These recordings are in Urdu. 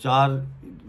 4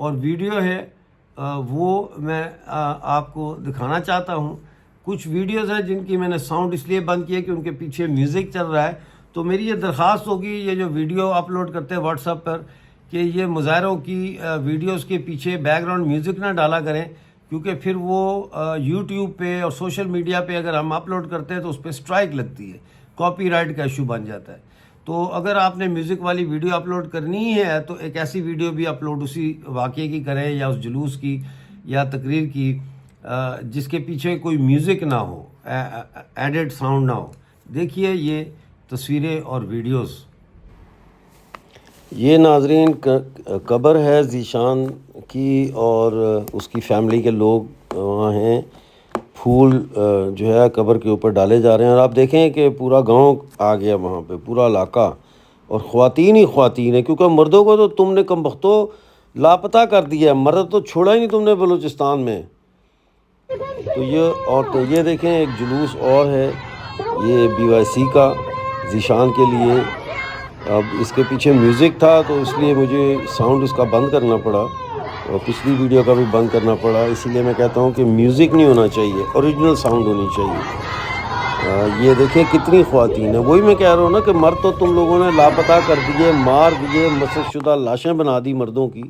اور ویڈیو ہے وہ میں آپ کو دکھانا چاہتا ہوں. کچھ ویڈیوز ہیں جن کی میں نے ساؤنڈ اس لیے بند کیا کہ ان کے پیچھے میوزک چل رہا ہے. تو میری یہ درخواست ہوگی یہ جو ویڈیو اپلوڈ کرتے ہیں واٹس ایپ پر کہ یہ مظاہروں کی ویڈیوز کے پیچھے بیک گراؤنڈ میوزک نہ ڈالا کریں, کیونکہ پھر وہ یوٹیوب پہ اور سوشل میڈیا پہ اگر ہم اپلوڈ کرتے ہیں تو اس پہ اسٹرائک لگتی ہے, کاپی رائٹ کا ایشو بن جاتا ہے. تو اگر آپ نے میوزک والی ویڈیو اپلوڈ کرنی ہے تو ایک ایسی ویڈیو بھی اپلوڈ اسی واقعے کی کریں یا اس جلوس کی یا تقریر کی جس کے پیچھے کوئی میوزک نہ ہو, ایڈڈ ساؤنڈ نہ ہو. دیکھیے یہ تصویریں اور ویڈیوز. یہ ناظرین قبر ہے ذیشان کی اور اس کی فیملی کے لوگ وہاں ہیں. پھول جو ہے قبر کے اوپر ڈالے جا رہے ہیں اور آپ دیکھیں کہ پورا گاؤں آ گیا وہاں پہ, پورا علاقہ, اور خواتین ہی خواتین ہیں کیونکہ مردوں کو تو تم نے کم بختوں لاپتہ کر دیا ہے, مرد تو چھوڑا ہی نہیں تم نے بلوچستان میں. تو یہ عورتیں, یہ دیکھیں ایک جلوس اور ہے یہ BYC کا ذیشان کے لیے. اب اس کے پیچھے میوزک تھا تو اس لیے مجھے ساؤنڈ اس کا بند کرنا پڑا اور پچھلی ویڈیو کا بھی بند کرنا پڑا. اسی لیے میں کہتا ہوں کہ میوزک نہیں ہونا چاہیے, اوریجنل ساؤنڈ ہونی چاہیے. یہ دیکھیں کتنی خواتین ہیں. وہی میں کہہ رہا ہوں نا کہ مرد تو تم لوگوں نے لاپتہ کر دیے, مار دیے, مسخ شدہ لاشیں بنا دی مردوں کی.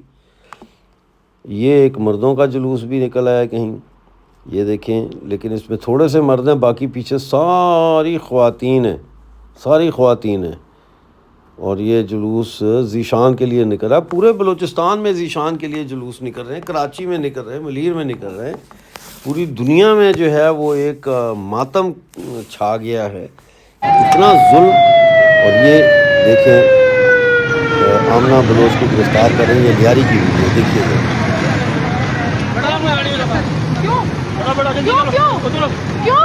یہ ایک مردوں کا جلوس بھی نکل آیا کہیں, یہ دیکھیں, لیکن اس میں تھوڑے سے مرد ہیں, باقی پیچھے ساری خواتین ہیں, ساری خواتین ہیں. اور یہ جلوس ذیشان کے لیے نکل رہا ہے. پورے بلوچستان میں ذیشان کے لیے جلوس نکل رہے ہیں, کراچی میں نکل رہے ہیں, ملیر میں نکل رہے ہیں. پوری دنیا میں جو ہے وہ ایک ماتم چھا گیا ہے, اتنا ظلم. اور یہ دیکھیں آمنہ بلوچ کو گرفتار کر رہے ہیں, یہ لیاری کی ویڈیو دیکھیے گا. کیوں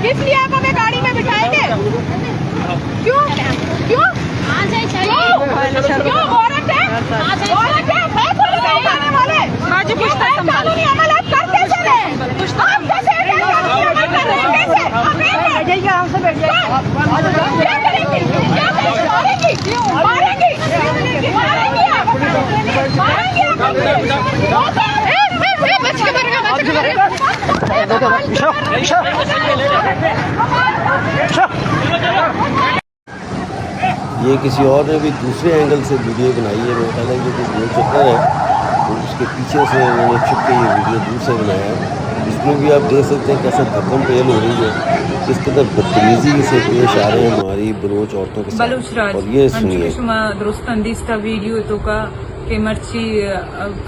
کس لیے آپ ہمیں گاڑی میں بٹھائیں گے؟ کیوں کیوں کیوں عورت ہے, عورت ہے, قانونی عمل آپ کرتے چلے, آپ کیسے قانونی عمل کر رہے ہیں؟ یہ کسی اور نے بھی دوسرے اینگل سے ویڈیو بنائی ہے. میرا خیال ہے یہ کوئی ویڈیو چکر ہے تو اس کے پیچھے سے انہوں نے چھپ کے یہ ویڈیو دور سے بنایا ہے. اس میں بھی آپ دیکھ سکتے ہیں کیسے دھکم پیل ہو رہی ہے, کس قدر بدتمیزی سے پیش آ رہے ہیں ہماری بلوچ عورتوں کے ساتھ. اور یہ سنیے درست اندیستا ویڈیو تو کا کہ مرچی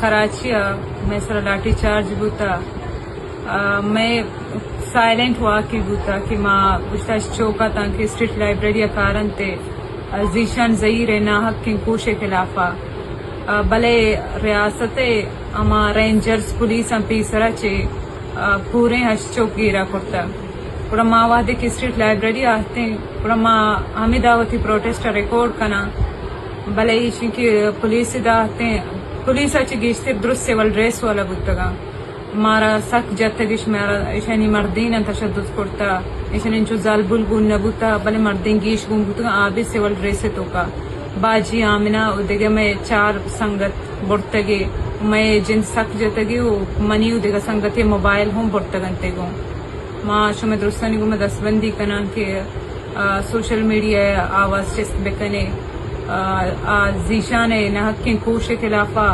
کراچی میں سر لاٹھی چارج بوتا, میں سائلنٹ ہوا کی بوتا کہ ماں گشتہ چوکا تاکہ اسٹریٹ لائبریری کارن تے ذیشان ظہیر ناحق کی کوش خلافہ بلے ریاست اما رینجرز پولیس پیسرا چے پورے ہش چوک گیرا کرتا پورا ماں وحدے کی اسٹریٹ لائبریری آتے ہیں پورا ماں ہمیں دعوتی پروٹیسٹ ریکارڈ کنا بلے ایشی کی پولیس داہتے ہیں پولیس اچھی گیشتے درست سیول ڈریس والا بودتا مارا سخت جتگیش مارا ایشانی مردین تشدد کرتا ایشانی انچو زال بلگون نبوتا بلے مردین گیش گون بودتا آبی سیول ڈریس تو کا باجی آمنہ ادھگا میں 4 سنگت بڑھتگی میں جن سخت جتگی منی ادھگا سنگتی موبائل ہوں بڑھتگنتے گو ماں شمی درستانی گو میں دستبندی کنا کہ سوشل میڈیا آواز چست بکنے ذیشان نحق کی کوش خلافہ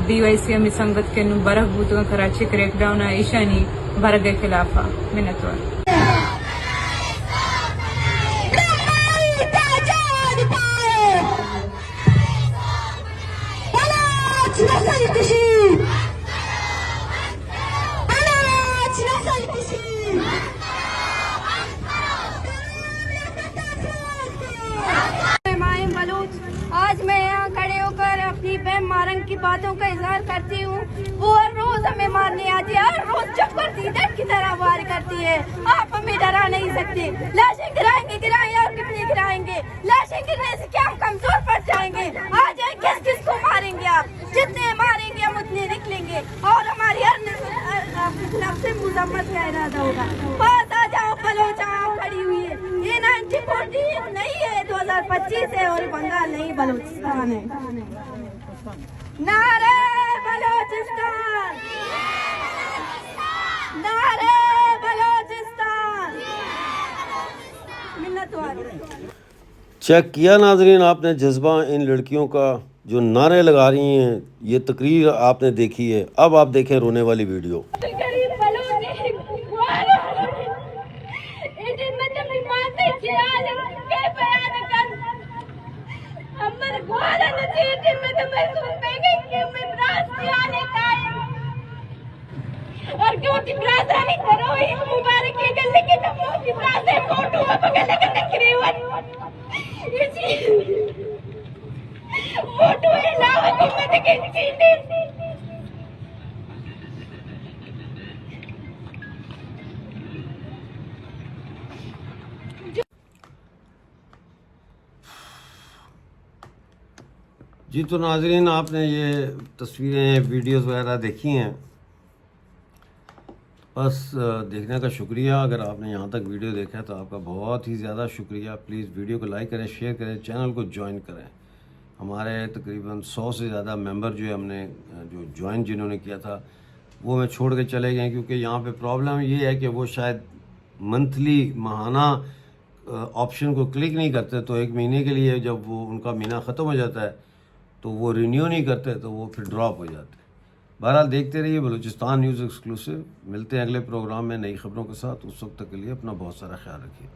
BYC ہمیں سنگت کے نو برق بوتگا کراچی کریک ڈاؤن ایشانی برق خلافہ منتوار. آج میں یہاں کھڑے ہو کر اپنی بہن مارنگ کی باتوں کا اظہار کرتی ہوں. وہ ہر روز ہمیں مارنے آتی ہے, ہر روز چپر دیدر کی طرح وار کرتی ہے. آپ ہمیں ڈرا نہیں سکتے. لاشیں گرائیں گے, گرائیں اور کتنی گرائیں گے؟ لاشیں گرنے سے کیا ہم کمزور پڑ جائیں گے؟ آ جائیں کس کس کو ماریں گے آپ؟ جتنے ماریں گے ہم اتنے نکلیں گے اور ہماری ہر نفس سے مذمت کا ارادہ ہوگا. پاس آ جاؤ بلوچ پڑی ہوئی ہے. یہ 1940 نہیں ہے, 2025 ہے اور بنگال نہیں بلوچستان ہے. نعرہ چیک کیا ناظرین آپ نے جذبہ ان لڑکیوں کا جو نعرے لگا رہی ہیں. یہ تقریر آپ نے دیکھی ہے, اب آپ دیکھیں رونے والی ویڈیو. اور کیوں کی برادری کرو مبارک کے گلے کے نمو کی برادری فوٹو اب گلے کے تقریباً فوٹو ہے لا حکومت کے سینے جی. تو ناظرین آپ نے یہ تصویریں ویڈیوز وغیرہ دیکھی ہیں. بس دیکھنے کا شکریہ. اگر آپ نے یہاں تک ویڈیو دیکھا ہے تو آپ کا بہت ہی زیادہ شکریہ. پلیز ویڈیو کو لائک کریں, شیئر کریں, چینل کو جوائن کریں. ہمارے تقریباً 100 سے زیادہ ممبر جو ہے ہم نے جو جوائن جنہوں نے کیا تھا وہ میں چھوڑ کے چلے گئے, کیونکہ یہاں پہ پرابلم یہ ہے کہ وہ شاید منتھلی ماہانہ آپشن کو کلک نہیں کرتے, تو 1 مہینے کے لیے جب وہ ان کا مہینہ ختم ہو جاتا ہے تو وہ رینیو نہیں کرتے, تو وہ پھر ڈراپ ہو جاتے. بہرحال دیکھتے رہیے بلوچستان نیوز ایکسکلوسیو. ملتے ہیں اگلے پروگرام میں نئی خبروں کے ساتھ. اس وقت تک کے لیے اپنا بہت سارا خیال رکھیے.